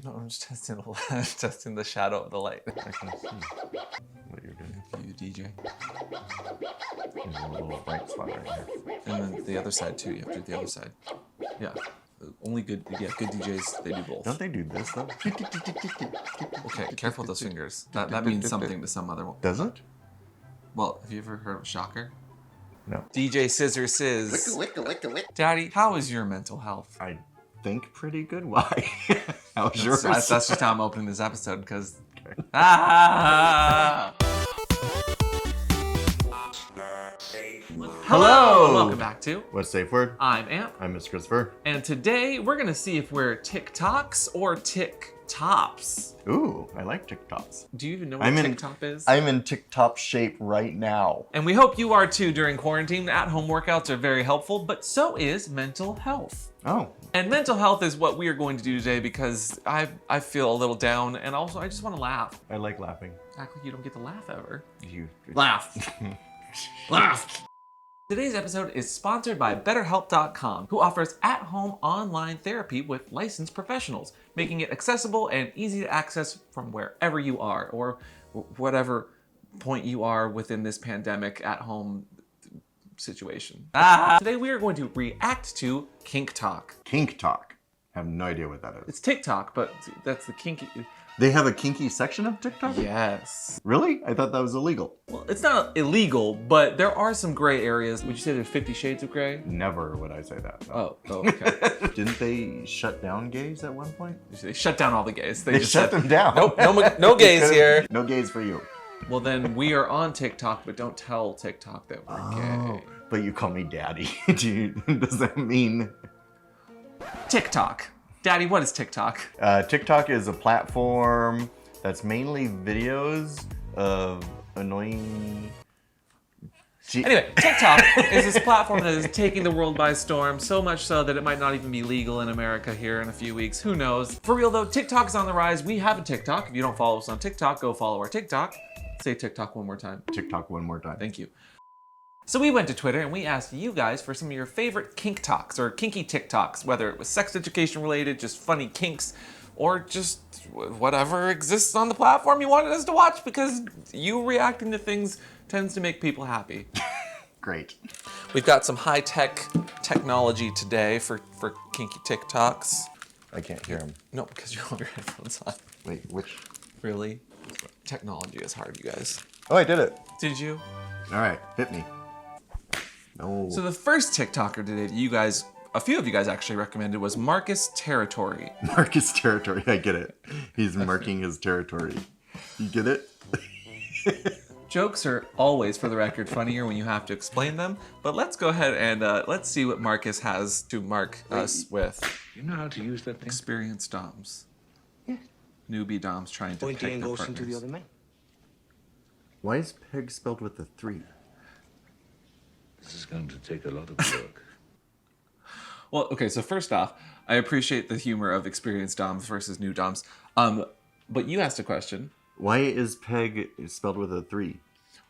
No, I'm just testing the shadow of the light. I can see what you're doing. You DJ. There's a little bright spot right here. And then the other side too. You have to do the other side. Yeah. Only good DJs, they do both. Don't they do this though? Okay, careful with those fingers. That means something to some other one. Does it? Well, have you ever heard of Shocker? No. DJ Scissor Sizz. Daddy, how is your mental health? I think pretty good. Why? How's yours? That's just how I'm opening this episode, because... Okay. Ah! Hello! Welcome back to... What's Safeword? I'm Amp. I'm Miss Christopher. And today, we're going to see if we're Tik-TOKs or tik-tops. Ooh, I like TikToks. Do you even know what tik-top is? I'm in TikTok shape right now. And we hope you are too during quarantine. At-home workouts are very helpful, but so is mental health. Oh. And mental health is what we are going to do today because I feel a little down, and also I just want to laugh. I like laughing. Act like you don't get to laugh ever. You Laugh. Laugh. Today's episode is sponsored by BetterHelp.com, who offers at-home online therapy with licensed professionals, making it accessible and easy to access from wherever you are, or whatever point you are within this pandemic at-home situation. Today we are going to react to KinkyTalk. KinkyTalk. I have no idea what that is. It's TikTok, but that's the kinky... They have a kinky section of TikTok? Yes. Really? I thought that was illegal. Well, it's not illegal, but there are some gray areas. Would you say there's 50 Shades of Grey? Never would I say that. No. Oh, okay. Didn't they shut down gays at one point? They shut down all the gays. They just shut them down. Nope, no gays here. No gays for you. Well, then we are on TikTok, but don't tell TikTok that we're gay. But you call me daddy. Does that mean? TikTok. Daddy, what is TikTok? TikTok is a platform that's mainly videos of annoying... Anyway, TikTok is this platform that is taking the world by storm, so much so that it might not even be legal in America here in a few weeks. Who knows? For real though, TikTok is on the rise. We have a TikTok. If you don't follow us on TikTok, go follow our TikTok. Say TikTok one more time. TikTok one more time. Thank you. So we went to Twitter and we asked you guys for some of your favorite kink talks or kinky TikToks, whether it was sex education related, just funny kinks, or just whatever exists on the platform you wanted us to watch, because you reacting to things tends to make people happy. Great. We've got some high-tech technology today for kinky TikToks. I can't hear him. No, because you have your headphones on. Wait, which? Really? Technology is hard, you guys. Oh, I did it. Did you? All right, hit me. No. So the first TikToker today that you guys, a few of you guys actually recommended, was Marcus Territory. Marcus Territory, I get it. He's marking his territory. You get it? Jokes are always, for the record, funnier when you have to explain them, but let's go ahead and let's see what Marcus has to mark us with. You know how to use that thing? Experienced DOMs. Yeah. Newbie DOMs trying to pick their partners. To the other man. Why is peg spelled with a 3? This is going to take a lot of work. Well, okay, so first off, I appreciate the humor of experienced DOMs versus new DOMs, but you asked a question. Why is peg spelled with a 3?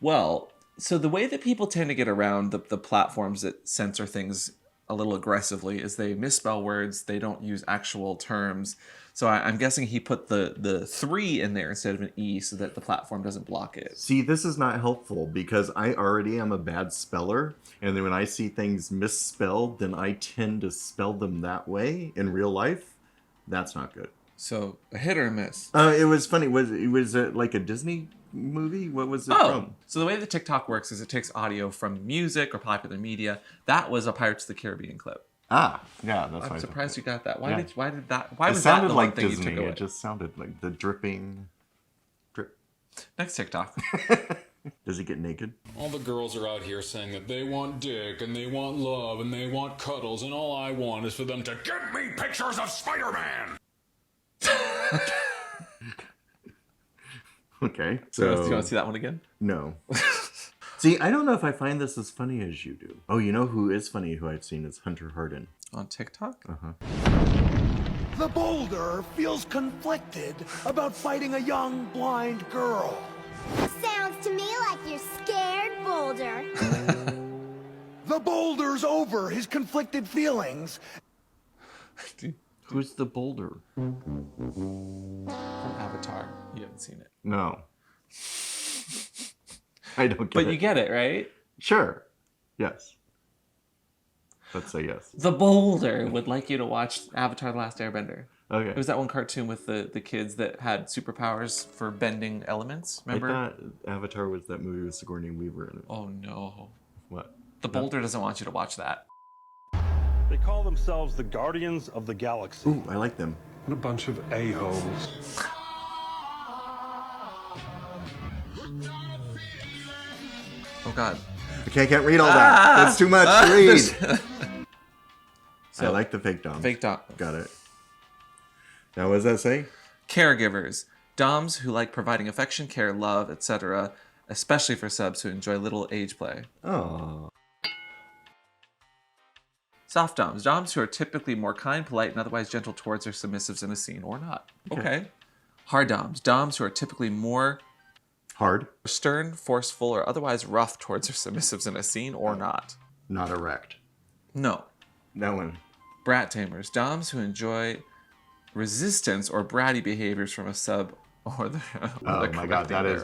Well, so the way that people tend to get around the platforms that censor things a little aggressively is they misspell words, they don't use actual terms. So I'm guessing he put the 3 in there instead of an E so that the platform doesn't block it. See, this is not helpful because I already am a bad speller. And then when I see things misspelled, then I tend to spell them that way in real life. That's not good. So a hit or a miss? It was funny. Was it like a Disney movie? What was it from? So the way that TikTok works is it takes audio from music or popular media. That was a Pirates of the Caribbean clip. Ah, yeah, that's why. I'm surprised you got that. Why Yeah. did that? Why It was that the sounded one like thing Disney. you took away? It just sounded like the dripping drip. Next TikTok. Does he get naked? All the girls are out here saying that they want dick and they want love and they want cuddles, and all I want is for them to give me pictures of Spider-Man. Okay. So do you want to see that one again? No. See, I don't know if I find this as funny as you do. Oh, you know who is funny who I've seen is Hunter Harden. On TikTok? The boulder feels conflicted about fighting a young, blind girl. Sounds to me like you're scared, Boulder. The boulder's over his conflicted feelings. Who's the boulder? From Avatar. You haven't seen it. No. I don't get But it. you get it, right? Sure. Yes. Let's say yes. The Boulder would like you to watch Avatar: The Last Airbender. Okay. It was that one cartoon with the kids that had superpowers for bending elements. Remember? I thought Avatar was that movie with Sigourney Weaver in it. Oh no. What? The Boulder doesn't want you to watch that. They call themselves the Guardians of the Galaxy. Ooh, I like them. What a bunch of a-holes. Oh god. Okay, I can't read all that. That's too much to read. So, I like the fake dom. Fake dom. Got it. Now, what does that say? Caregivers. Doms who like providing affection, care, love, etc., especially for subs who enjoy little age play. Oh. Soft doms. Doms who are typically more kind, polite, and otherwise gentle towards their submissives in a scene or not. Okay. Hard doms. Doms who are typically more Hard. stern, forceful, or otherwise rough towards their submissives in a scene or not. Not erect. No. That one. Brat tamers. Doms who enjoy resistance or bratty behaviors from a sub or the. Oh my god, that's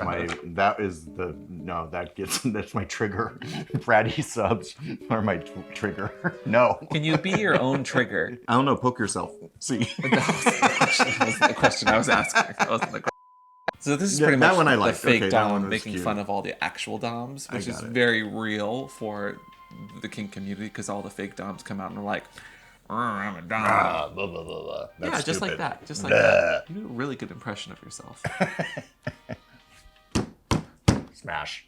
my trigger. Bratty subs are my trigger. No. Can you be your own trigger? I don't know, poke yourself. See. That wasn't the question I was asking. That wasn't the question. So this is Yeah, pretty that much one I the liked. fake Okay, that one dom was making cute. fun of all the actual doms, which is got it. very real for the kink community because all the fake doms come out and are like, I'm a dom. Blah, blah, blah, blah. Yeah, That's just like stupid. that. Just like that. You do a really good impression of yourself. Smash.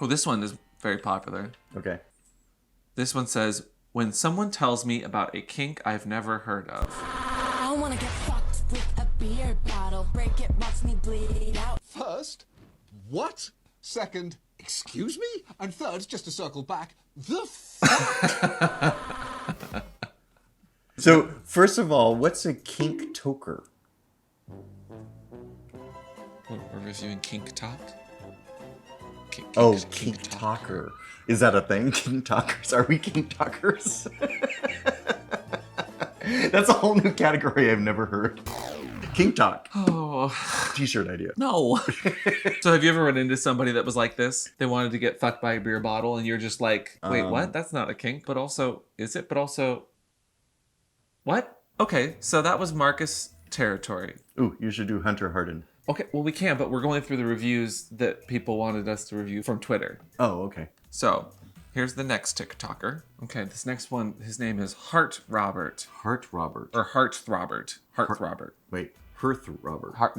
Oh, this one is very popular. Okay. This one says, when someone tells me about a kink I've never heard of. I wanna get fucked with a beer bottle. Break it, watch me bleed out. First, what? Second, excuse me? And third, just to circle back, the fuck? So, first of all, what's a kink-toker? We're reviewing KinkyTalk. Oh, kink-talker. Is that a thing? Kink-talkers? Are we kink-talkers? That's a whole new category I've never heard. Kink-talk. Oh. T-shirt idea. No. So have you ever run into somebody that was like this? They wanted to get fucked by a beer bottle and you're just like, wait, what? That's not a kink, but also, is it? But also, what? Okay, so that was Marcus territory. Ooh, you should do Hunter Harden. Okay, well we can, but we're going through the reviews that people wanted us to review from Twitter. Oh, okay. So, here's the next TikToker. Okay, this next one, his name is Heart Robert. Heart Robert. Or Heart Robert. Heart Robert. Wait, Hearth Robert. Heart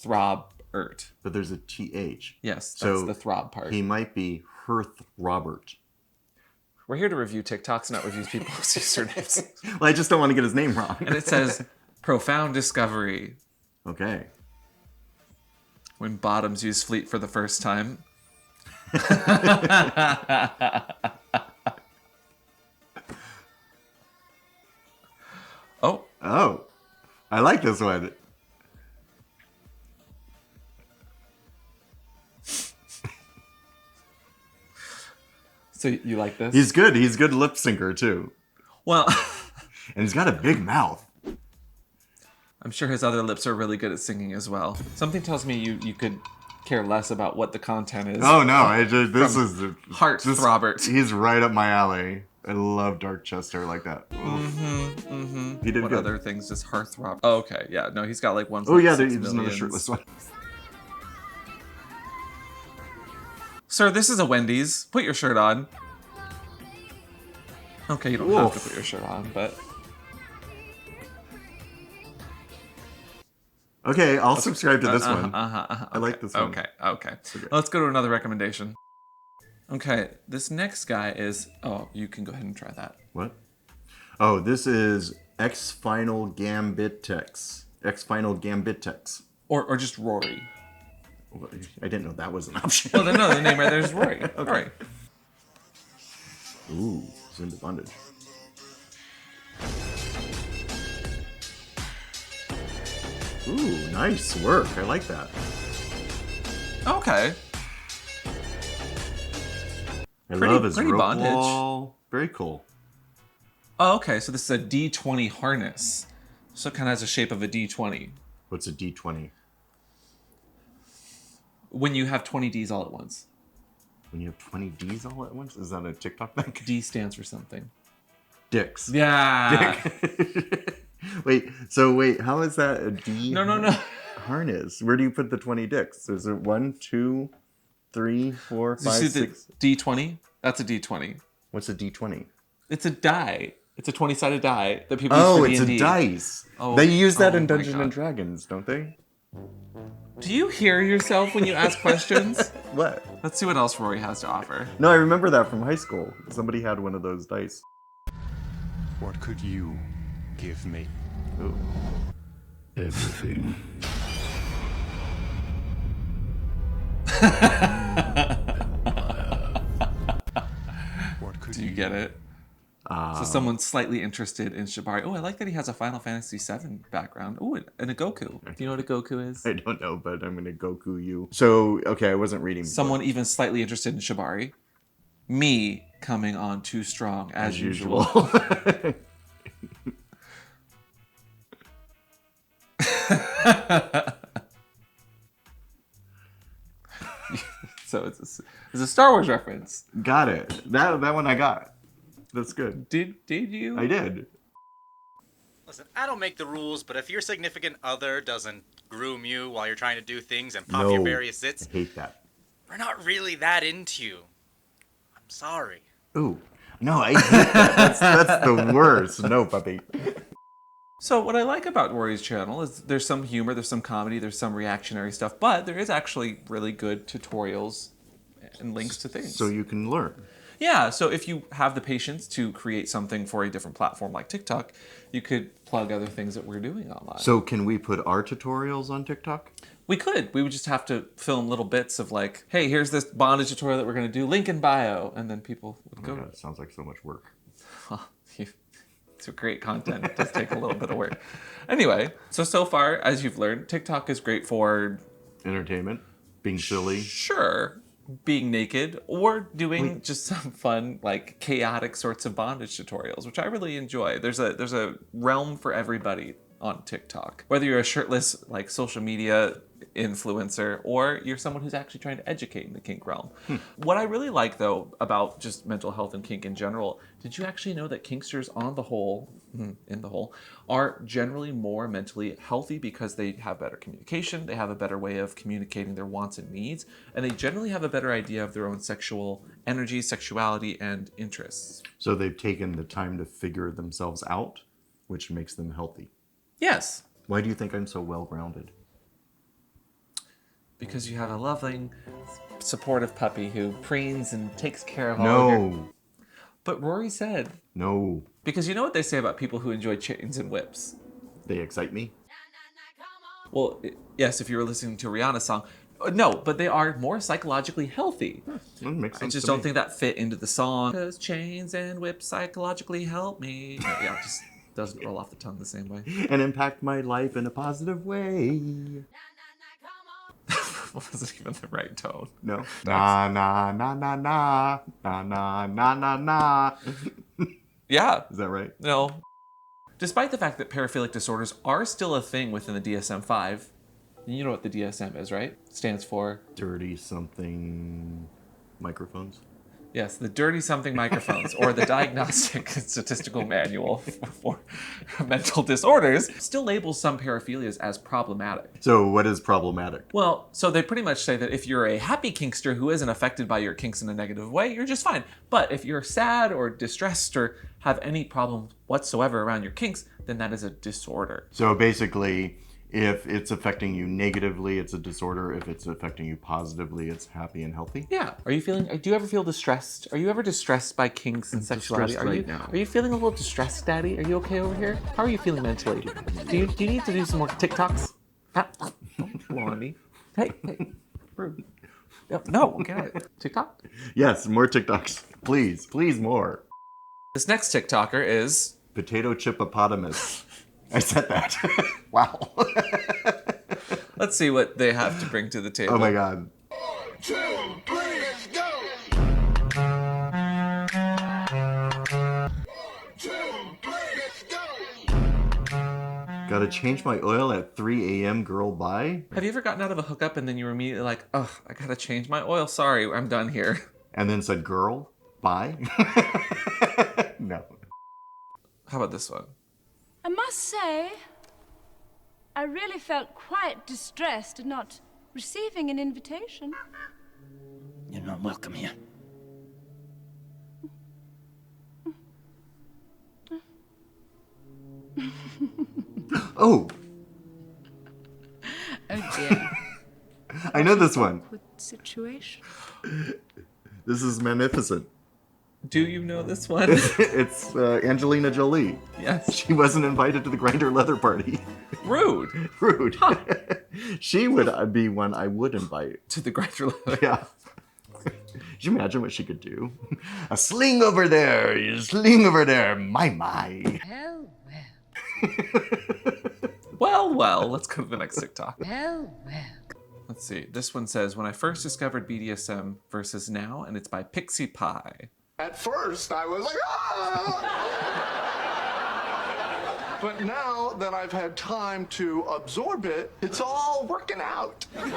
Throbert. But there's a TH. Yes, that's So the throb part. he might be Hearth Robert. We're here to review TikToks, not review people's usernames. Well, I just don't want to get his name wrong. And it says, profound discovery. Okay. When bottoms use fleet for the first time. Oh. Oh. I like this one. So you like this? He's good. He's a good lip syncer, too. Well, And he's got a big mouth. I'm sure his other lips are really good at singing as well. Something tells me you could care less about what the content is. Oh, no. This is... Heart Robert. He's right up my alley. I love dark chest hair like that. He did What good. other things does Hearthrob? Oh, okay. Yeah, no, he's got like 1.6 Oh, yeah, there's millions. another shirtless one. Sir, this is a Wendy's. Put your shirt on. Okay, you don't have to put your shirt on, but... Okay, I'll subscribe to this one. I like this one. Okay. Let's go to another recommendation. Okay, this next guy is... Oh, you can go ahead and try that. What? Oh, this is X-Final Gambitex. X-Final Gambitex. Or just Rory. I didn't know that was an option. Well, no, the name right there is Rory. Okay. Rory. Ooh, he's into bondage. Ooh, nice work. I like that. Okay. I love his pretty rope bondage. wall. Very cool. Oh, okay. So this is a D20 harness. So it kind of has the shape of a D20. What's a D20? When you have 20 Ds all at once. When you have 20 Ds all at once? Is that a TikTok thing? D stands for something. Dicks. Yeah. Wait, how is that a D No. harness? Where do you put the 20 dicks? Is it 1, 2, 3, 4, 5, You see 6? the D20? That's a D20. What's a D20? It's a die. It's a 20-sided die that people use Oh, for it's D&D. a dice. Oh, They use that in my Dungeons God. and Dragons, don't they? Do you hear yourself when you ask questions? What? Let's see what else Rory has to offer. No, I remember that from high school. Somebody had one of those dice. What could you give me? Ooh. Everything. What could Do you get it? So someone's slightly interested in Shibari. Oh, I like that he has a Final Fantasy VII background. Oh, and a Goku. Do you know what a Goku is? I don't know, but I'm gonna Goku you. So, okay, I wasn't reading. Someone even slightly interested in Shibari. Me coming on too strong as usual. So it's a Star Wars reference. Got it. That one I got. That's good. Did you? I did. Listen, I don't make the rules, but if your significant other doesn't groom you while you're trying to do things and pop your various zits, I hate that. we're not really that into you. I'm sorry. Ooh. No, I hate that. That's the worst. No, puppy. So what I like about Rory's channel is there's some humor, there's some comedy, there's some reactionary stuff, but there is actually really good tutorials and links to things. So you can learn. Yeah, so if you have the patience to create something for a different platform like TikTok, you could plug other things that we're doing online. So can we put our tutorials on TikTok? We could. We would just have to film little bits of like, hey, here's this bondage tutorial that we're going to do, link in bio, and then people would go. God, it sounds like so much work. It's great content. It does take a little bit of work. Anyway, so far, as you've learned, TikTok is great for Entertainment, being silly. sure, being naked or doing just some fun, like chaotic sorts of bondage tutorials, which I really enjoy. There's a realm for everybody on TikTok. Whether you're a shirtless like social media influencer or you're someone who's actually trying to educate in the kink realm. What I really like though about just mental health and kink in general, did you actually know that kinksters on the whole, are generally more mentally healthy because they have better communication, they have a better way of communicating their wants and needs, and they generally have a better idea of their own sexual energy, sexuality, and interests. So they've taken the time to figure themselves out, which makes them healthy. Yes. Why do you think I'm so well-grounded? Because you have a loving, supportive puppy who preens and takes care of all of your... No. But Rory said... No. Because you know what they say about people who enjoy chains and whips? They excite me? Well, yes, if you were listening to a Rihanna song. No, but they are more psychologically healthy. That makes I sense just to don't me. think that fit into the song. Because chains and whips psychologically help me. Yeah, it just doesn't roll off the tongue the same way. And impact my life in a positive way. Wasn't even the right tone. No. Na na na na na na na na na na. Yeah. Is that right? No. Despite the fact that paraphilic disorders are still a thing within the DSM-5, you know what the DSM is, right? Stands for... Dirty something microphones. Yes, the dirty something microphones, or the Diagnostic and Statistical Manual for Mental Disorders, still labels some paraphilias as problematic. So what is problematic? Well, so they pretty much say that if you're a happy kinkster who isn't affected by your kinks in a negative way, you're just fine. But if you're sad or distressed or have any problem whatsoever around your kinks, then that is a disorder. So basically, if it's affecting you negatively, it's a disorder. If it's affecting you positively, it's happy and healthy. Yeah. Do you ever feel distressed? Are you ever distressed by kinks and sexuality? Distressed Are you feeling a little distressed, Daddy? Are you okay over here? How are you feeling mentally? Do you need to do some more TikToks? Don't blow on me. Hey, rude. No, get it. TikTok? Yes, more TikToks. Please more. This next TikToker is... Potato Hippopotamus. I said that. Wow. Let's see what they have to bring to the table. Oh my god. 1, 2, 3, let's go! 1, 2, Gotta change my oil at 3 a.m. Girl, bye. Have you ever gotten out of a hookup and then you were immediately like, oh, I gotta change my oil. Sorry, I'm done here. And then said, girl, bye? No. How about this one? I must say, I really felt quite distressed at not receiving an invitation. You're not welcome here. Oh! Oh dear. I know this one. Awkward situation. This is magnificent. Do you know this one? It's Angelina Jolie. Yes. She wasn't invited to the Grindr leather party. Rude. Rude. Huh. She would be one I would invite. To the Grindr leather. Yeah. Could you imagine what she could do? A sling over there, you sling over there, my. Well. Well, let's go to the next TikTok. Well. Let's see. This one says, when I first discovered BDSM versus now, and it's by Pixie Pie. At first, I was like, ah! But now that I've had time to absorb it, it's all working out. I'm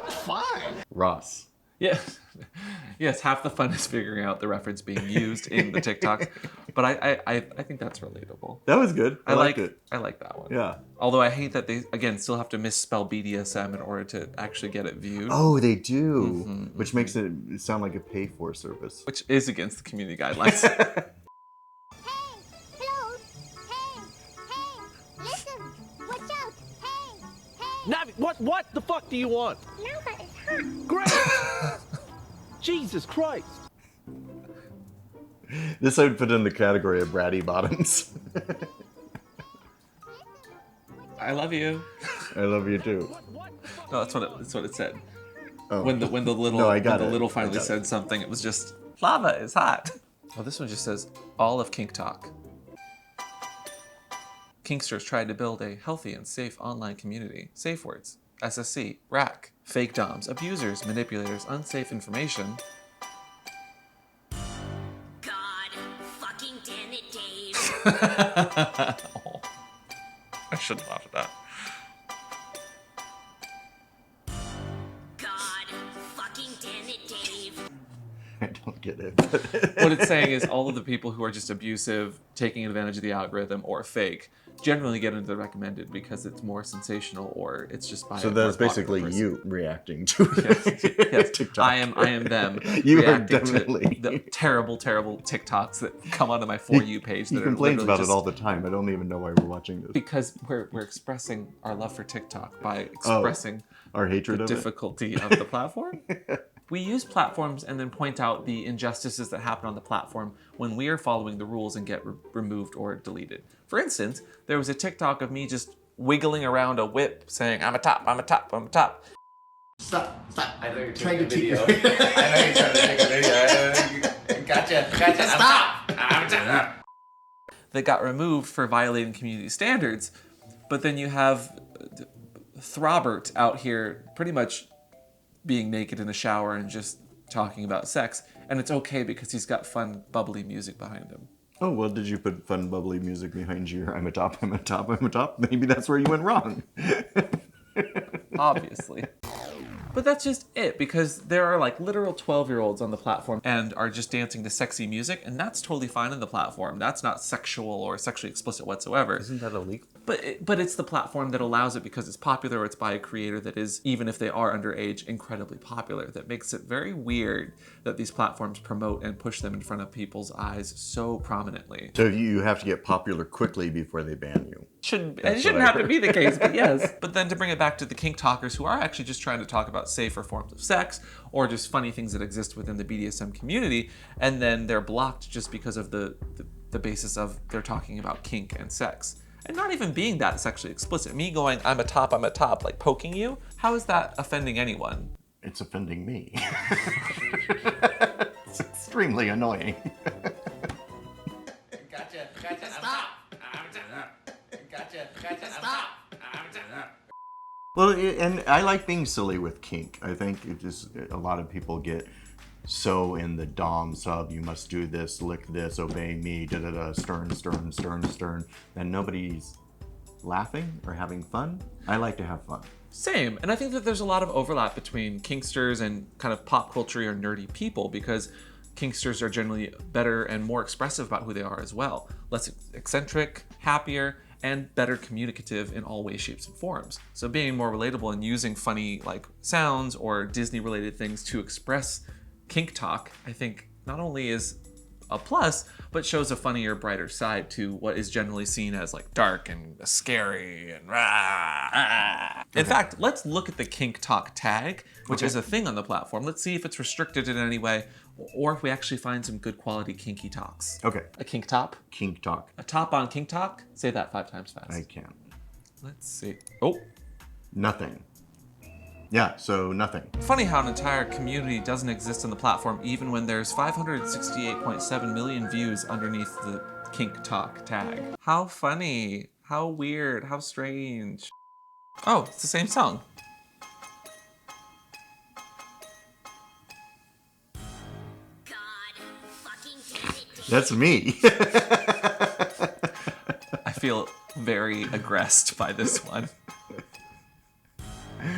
fine. Ross. Yes. Yes, half the fun is figuring out the reference being used in the TikTok. But I think that's relatable. That was good. I liked it. I like that one. Yeah. Although I hate that they, again, still have to misspell BDSM in order to actually get it viewed. Oh, they do. Which makes it sound like a pay-for service. Which is against the community guidelines. Navi, what the fuck do you want? Lava is hot. Great! Jesus Christ! This I would put in the category of bratty bottoms. I love you. I love you too. No, that's what it said. Oh. When the little No, I got when the it. little finally I got said something, it was just lava is hot. Oh, this one just says all of KinkTalk. Kinksters tried to build a healthy and safe online community. Safe words: SSC, rack, fake doms, abusers, manipulators, unsafe information. God fucking damn it, Dave. Oh, I shouldn't laugh at that. God fucking damn it, Dave. I don't get it. What it's saying is all of the people who are just abusive, taking advantage of the algorithm, or fake, generally get into the recommended because it's more sensational, or it's just by. So a that's more popular basically person. you reacting to Yes. TikTok. I am them. You are reacting definitely to the terrible TikToks that come onto my For You page. He That complains are about just, it all the time. I don't even know why we're watching this. because we're expressing our love for TikTok by expressing our hatred the of it. difficulty of the platform. We use platforms and then point out the injustices that happen on the platform when we are following the rules and get removed or deleted. For instance, there was a TikTok of me just wiggling around a whip saying, I'm a top, I'm a top, I'm a top. Stop. I know you're trying to video. I know you're trying to take a video. Gotcha. Stop. I'm top. That got removed for violating community standards. But then you have Throbert out here pretty much being naked in a shower and just talking about sex, and it's okay because he's got fun, bubbly music behind him. Oh, well, did you put fun, bubbly music behind your I'm a top, I'm a top, I'm a top? Maybe that's where you went wrong. Obviously. But that's just it, because there are like literal 12-year-olds on the platform and are just dancing to sexy music, and that's totally fine on the platform. That's not sexual or sexually explicit whatsoever. Isn't that illegal? But it's the platform that allows it because it's popular, or it's by a creator that is, even if they are underage, incredibly popular. That makes it very weird that these platforms promote and push them in front of people's eyes so prominently. So you have to get popular quickly before they ban you. It shouldn't have to be the case, but yes. But then to bring it back to the kink talkers who are actually just trying to talk about safer forms of sex or just funny things that exist within the BDSM community, and then they're blocked just because of the basis of they're talking about kink and sex. And not even being that sexually explicit. Me going, I'm a top, like poking you, how is that offending anyone? It's offending me. It's extremely annoying. Gotcha. Stop. Gotcha. Stop. Well, and I like being silly with kink. I think it just, a lot of people get so in the dom sub, you must do this, lick this, obey me, da da da, stern, stern, stern, stern, then nobody's laughing or having fun. I like to have fun. Same, and I think that there's a lot of overlap between kinksters and kind of pop culture or nerdy people, because kinksters are generally better and more expressive about who they are as well. Less eccentric, happier, and better communicative in all ways, shapes, and forms. So being more relatable and using funny like sounds or Disney related things to express kink talk, I think not only is a plus, but shows a funnier, brighter side to what is generally seen as like dark and scary and rah. In fact, let's look at the KinkyTalk tag, which is a thing on the platform. Let's see if it's restricted in any way, or if we actually find some good quality kinky talks. Okay. A kink top? Kink talk. A top on kink talk? Say that 5 times fast. I can't. Let's see. Oh. Nothing. Yeah, so nothing. Funny how an entire community doesn't exist on the platform even when there's 568.7 million views underneath the KinkyTalk tag. How funny. How weird. How strange. Oh, it's the same song. That's me. I feel very aggressed by this one.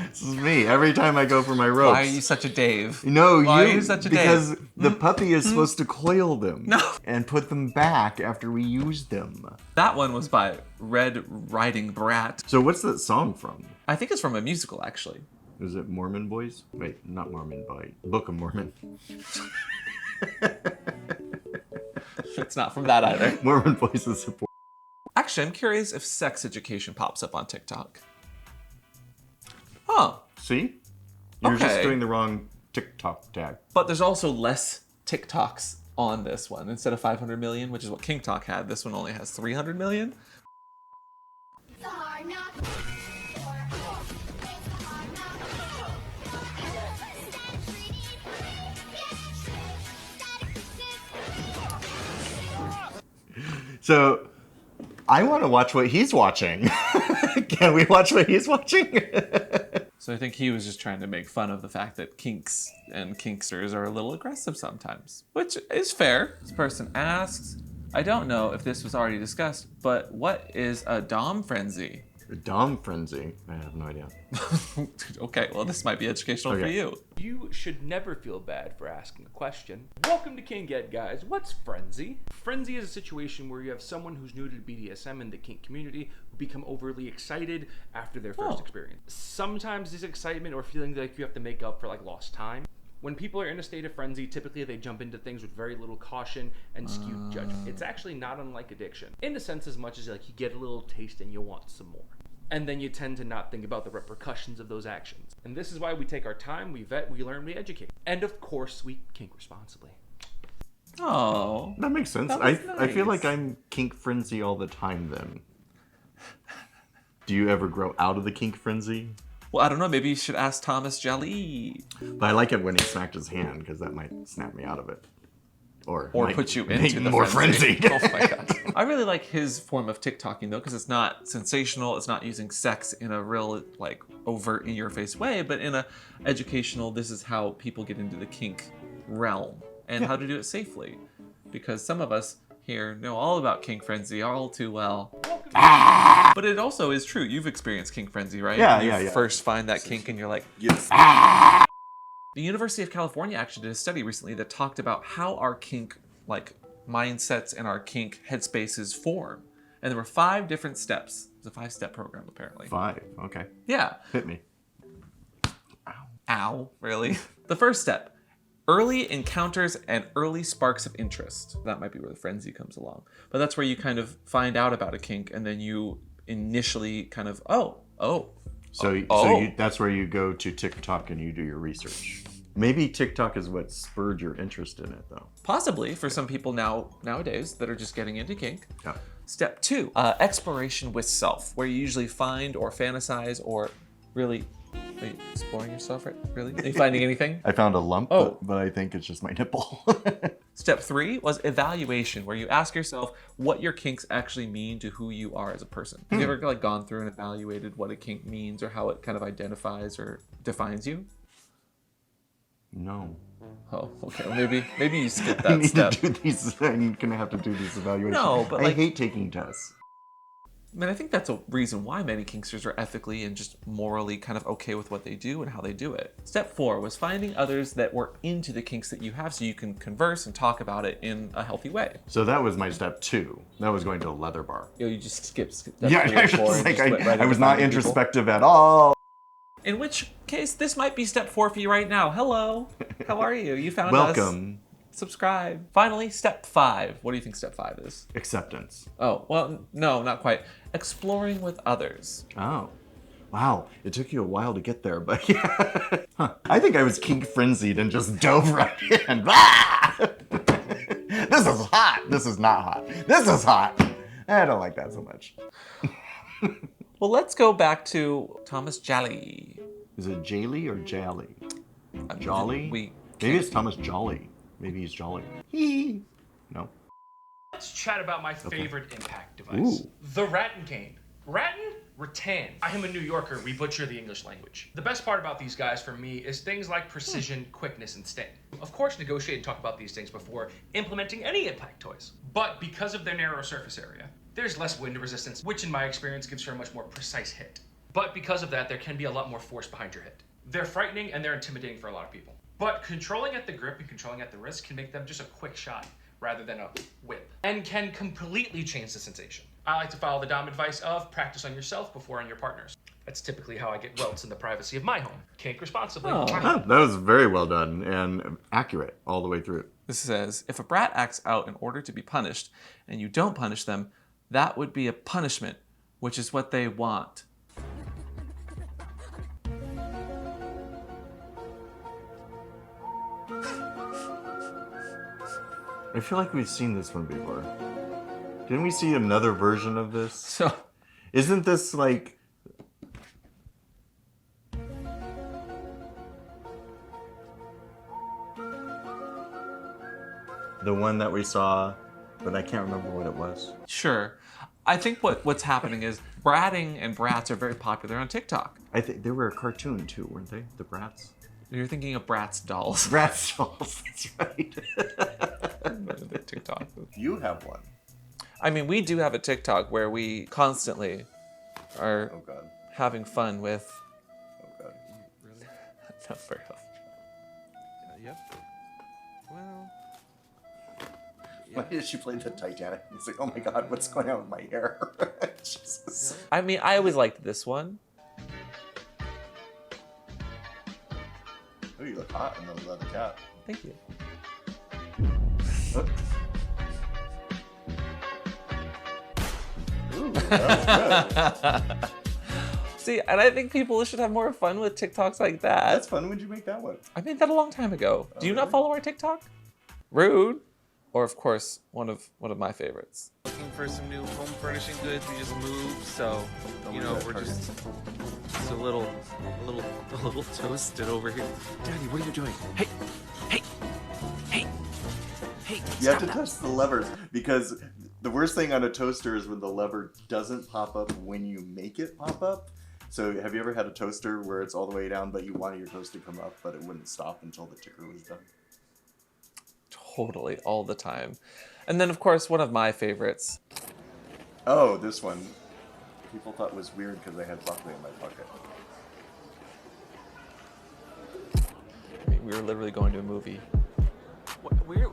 This is me every time I go for my ropes. Why are you such a Dave? No, Why are you such a because Dave? the puppy is supposed to coil them. No. And put them back after we use them. That one was by Riding Brat. So what's that song from? I think it's from a musical, actually. Is it Mormon Boys? Wait, not Mormon Boy. Book of Mormon. It's not from that either. Mormon Boys is support. Actually, I'm curious if sex education pops up on TikTok. Huh. See? You're just Okay. doing the wrong TikTok tag. But there's also less TikToks on this one. Instead of 500 million, which is what KinkyTalk had, this one only has 300 million. So, I want to watch what he's watching. Can we watch what he's watching? So I think he was just trying to make fun of the fact that kinks and kinksters are a little aggressive sometimes, which is fair. This person asks, I don't know if this was already discussed, but what is a dom frenzy? A dom frenzy? I have no idea. Okay, well this might be educational for you. You should never feel bad for asking a question. Welcome to Kink Ed, guys. What's frenzy? Frenzy is a situation where you have someone who's new to BDSM and the kink community who become overly excited after their first experience. Sometimes this excitement or feeling like you have to make up for like lost time. When people are in a state of frenzy, typically they jump into things with very little caution and skewed judgment. It's actually not unlike addiction, in the sense as much as like you get a little taste and you want some more. And then you tend to not think about the repercussions of those actions. And this is why we take our time, we vet, we learn, we educate. And of course, we kink responsibly. Oh. That makes sense. That was I feel nice. like I'm kink frenzy all the time then. Do you ever grow out of the kink frenzy? Well, I don't know, maybe you should ask Thomas Jolie. But I like it when he smacked his hand, because that might snap me out of it. Or might put you make into me the more frenzy. frenzied. Oh my god. I really like his form of TikToking though, because it's not sensational, it's not using sex in a real like overt in your face way, but in a educational, this is how people get into the kink realm and how to do it safely. Because some of us here know all about kink frenzy all too well. But it also is true. You've experienced kink frenzy, right? Yeah, You yeah. first find that kink and you're like, yes. The University of California actually did a study recently that talked about how our kink like mindsets and our kink headspaces form. And there were 5 different steps. It's a 5-step program apparently. 5, okay. Yeah. Hit me. Ow, really? The first step, early encounters and early sparks of interest. That might be where the frenzy comes along. But that's where you kind of find out about a kink and then you initially kind of, that's where you go to TikTok and you do your research. Maybe TikTok is what spurred your interest in it, though. Possibly for some people nowadays that are just getting into kink. Yeah. Step 2, exploration with self, where you usually find or fantasize or really, are you exploring yourself, right? Really? Are you finding anything? I found a lump, but I think it's just my nipple. Step 3 was evaluation, where you ask yourself what your kinks actually mean to who you are as a person. Have you ever like gone through and evaluated what a kink means or how it kind of identifies or defines you? No. Oh, okay. Maybe you skip I that need step. to do these. I'm gonna have to do these evaluations. No, but I hate taking tests. I mean, I think that's a reason why many kinksters are ethically and just morally kind of okay with what they do and how they do it. Step 4 was finding others that were into the kinks that you have so you can converse and talk about it in a healthy way. So that was my step 2. That was going to a leather bar. You just skipped Yeah, step 3 or 4 and like, just went right I was into not finding introspective at all. In which case, this might be step 4 for you right now. Hello. How are you? You found us. Welcome. Subscribe. Finally, step 5. What do you think step 5 is? Acceptance. Oh, well, no, not quite. Exploring with others. Oh. Wow. It took you a while to get there, but yeah. Huh. I think I was kink frenzied and just dove right in. Ah! This is hot. This is not hot. This is hot. I don't like that so much. Well, let's go back to Thomas Jolie. Is it Jolly or Jolly? Jolly? Maybe it's Thomas Jolly. Maybe he's Jolly. No. Let's chat about my favorite impact device. Ooh. The Rattan Cane. Rattan? I am a New Yorker. We butcher the English language. The best part about these guys for me is things like precision, quickness, and sting. Of course, negotiate and talk about these things before implementing any impact toys. But because of their narrow surface area, there's less wind resistance, which in my experience gives her a much more precise hit. But because of that, there can be a lot more force behind your hit. They're frightening and they're intimidating for a lot of people. But controlling at the grip and controlling at the wrist can make them just a quick shot rather than a whip, and can completely change the sensation. I like to follow the Dom advice of practice on yourself before on your partners. That's typically how I get welts in the privacy of my home. Kink responsibly. Oh, that was very well done and accurate all the way through. This says, if a brat acts out in order to be punished, and you don't punish them, that would be a punishment, which is what they want. I feel like we've seen this one before. Didn't we see another version of this? So, isn't this like... the one that we saw, but I can't remember what it was. Sure. I think what's happening is bratting and brats are very popular on TikTok. I think they were a cartoon too, weren't they? The Brats? You're thinking of Bratz dolls. Bratz dolls, that's right. The TikTok. You have one. I mean, we do have a TikTok where we constantly are having fun with... Oh God. Really? No, fair enough. Yep. Well... Why did she play the Titanic? He's like, oh my God, what's going on with my hair? Jesus. I mean, I always liked this one. Oh, you look hot in the leather cap. Thank you. Ooh, that was good. See, and I think people should have more fun with TikToks like that. That's fun. When'd you make that one? I made that a long time ago. Do you not follow our TikTok? Rude. Or, of course, one of my favorites. Looking for some new home furnishing goods. We just moved, so you know we're just a little toasted over here. Daddy, what are you doing? Hey! You have to touch the levers because the worst thing on a toaster is when the lever doesn't pop up when you make it pop up. So have you ever had a toaster where it's all the way down, but you wanted your toast to come up, but it wouldn't stop until the ticker was done? Totally, all the time. And then, of course, one of my favorites. Oh, this one. People thought was weird because I had broccoli in my pocket. I mean, we were literally going to a movie.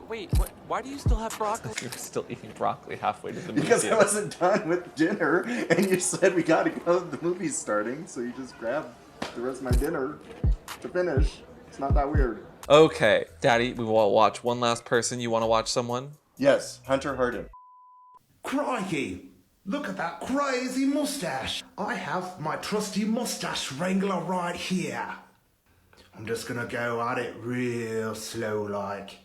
Wait, why do you still have broccoli? You're still eating broccoli halfway to the movie. Because I wasn't done with dinner, and you said we gotta go, the movie's starting, so you just grabbed the rest of my dinner to finish. It's not that weird. Okay, Daddy, we will watch one last person. You want to watch someone? Yes, Hunter Harden. Crikey! Look at that crazy mustache! I have my trusty Mustache Wrangler right here. I'm just gonna go at it real slow like.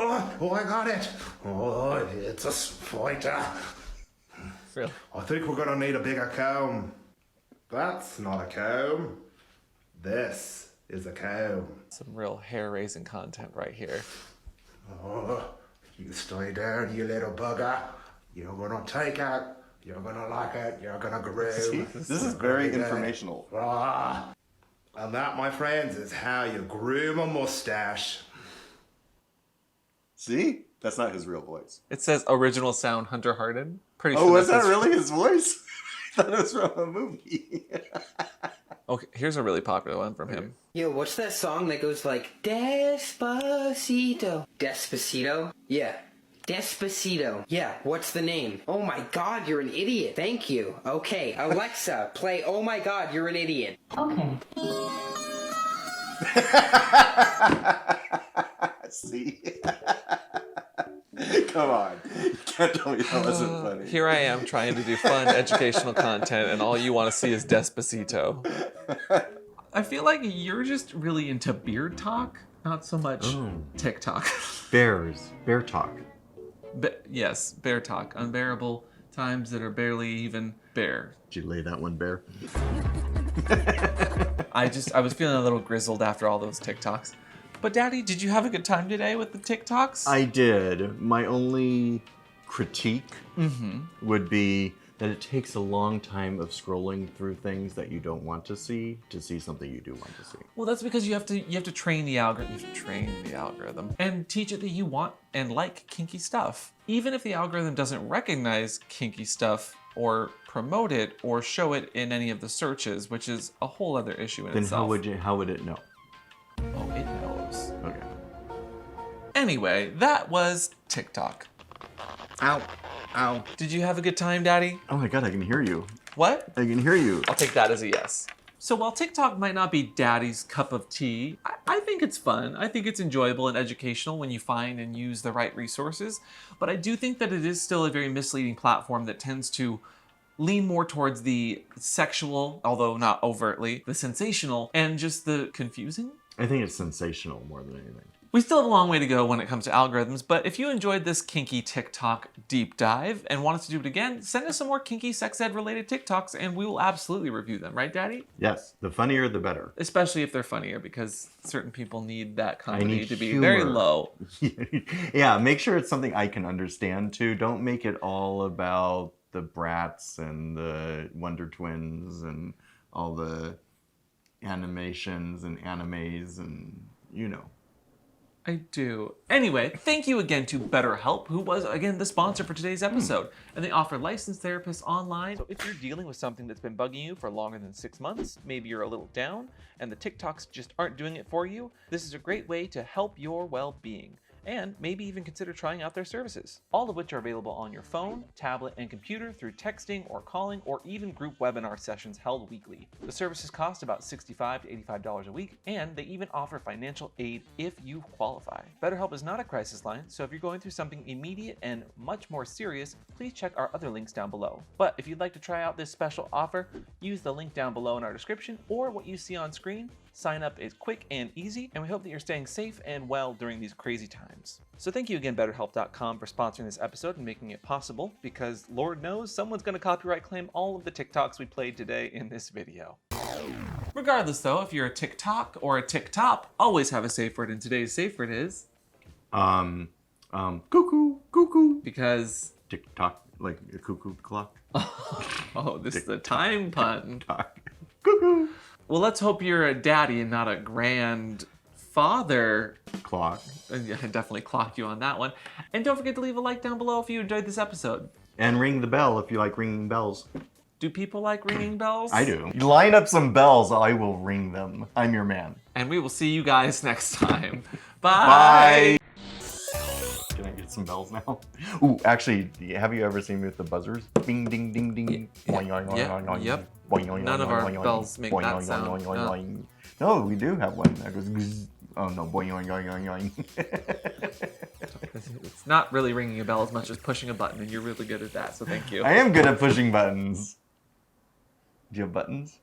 Oh, I got it! Oh, it's a spider. Really? I think we're gonna need a bigger comb. That's not a comb. This is a comb. Some real hair-raising content right here. Oh, you stay down, you little bugger. You're gonna take it. You're gonna like it. You're gonna groove. See, this is very informational. And that, my friends, is how you groom a mustache. See? That's not his real voice. It says original sound Hunter Harden. Pretty Oh, sure was that's that really his voice? I thought it was from a movie. Okay, here's a really popular one from him. Yo, what's that song that goes like Despacito? Despacito? Yeah. Despacito. Yeah, what's the name? Oh my god, you're an idiot. Thank you. Okay, Alexa, play Oh My God, You're an Idiot. Okay. See? Come on. You can't tell me that wasn't funny. Here I am trying to do fun educational content and all you want to see is Despacito. I feel like you're just really into beard talk, not so much TikTok. Bears. Bear talk. Yes, bear talk. Unbearable times that are barely even bear. Did you lay that one bare? I was feeling a little grizzled after all those TikToks. But Daddy, did you have a good time today with the TikToks? I did. My only critique would be that it takes a long time of scrolling through things that you don't want to see something you do want to see. Well, that's because you have to train the algorithm. You have to train the algorithm and teach it that you want and like kinky stuff. Even if the algorithm doesn't recognize kinky stuff or promote it or show it in any of the searches, which is a whole other issue in itself. Then how would it know? Oh, it knows. Okay. Anyway, that was TikTok. Ow. Ow. Did you have a good time, Daddy? Oh my god, I can hear you. What? I can hear you. I'll take that as a yes. So while TikTok might not be Daddy's cup of tea, I think it's fun. I think it's enjoyable and educational when you find and use the right resources. But I do think that it is still a very misleading platform that tends to lean more towards the sexual, although not overtly, the sensational, and just the confusing. I think it's sensational more than anything. We still have a long way to go when it comes to algorithms, but if you enjoyed this kinky TikTok deep dive and want us to do it again, send us some more kinky sex ed related TikToks and we will absolutely review them, right, Daddy? Yes, the funnier the better. Especially if they're funnier, because certain people need that company to be humor. very low. Yeah, make sure it's something I can understand too. Don't make it all about the Brats and the Wonder Twins and all the animations and animes and you know. I do. Anyway, thank you again to BetterHelp, who was, again, the sponsor for today's episode. And they offer licensed therapists online. So if you're dealing with something that's been bugging you for longer than 6 months, maybe you're a little down, and the TikToks just aren't doing it for you, this is a great way to help your well-being. And maybe even consider trying out their services, all of which are available on your phone, tablet, and computer through texting or calling or even group webinar sessions held weekly. The services cost about $65 to $85 a week, and they even offer financial aid if you qualify. BetterHelp is not a crisis line, so if you're going through something immediate and much more serious, please check our other links down below. But if you'd like to try out this special offer, use the link down below in our description or what you see on screen. Sign up is quick and easy, and we hope that you're staying safe and well during these crazy times. So thank you again, BetterHelp.com, for sponsoring this episode and making it possible, because Lord knows someone's going to copyright claim all of the TikToks we played today in this video. Regardless though, if you're a TikTok or a TikTok, always have a safe word, and today's safe word is... cuckoo, cuckoo. Because... TikTok, like a cuckoo clock. Oh, this is a time pun. Cuckoo. Well, let's hope you're a daddy and not a grandfather. Clock. Yeah, I definitely clock you on that one. And don't forget to leave a like down below if you enjoyed this episode. And ring the bell if you like ringing bells. Do people like ringing bells? I do. You line up some bells, I will ring them. I'm your man. And we will see you guys next time. Bye! Bye! Can I get some bells now? Ooh, actually, have you ever seen me with the buzzers? Bing, ding, ding, ding. Yep. None of our bells make that sound. No, we do have one that goes. Oh no, boing, boing, boing, boing. It's not really ringing a bell as much as pushing a button, and you're really good at that, so thank you. I am good at pushing buttons. Do you have buttons?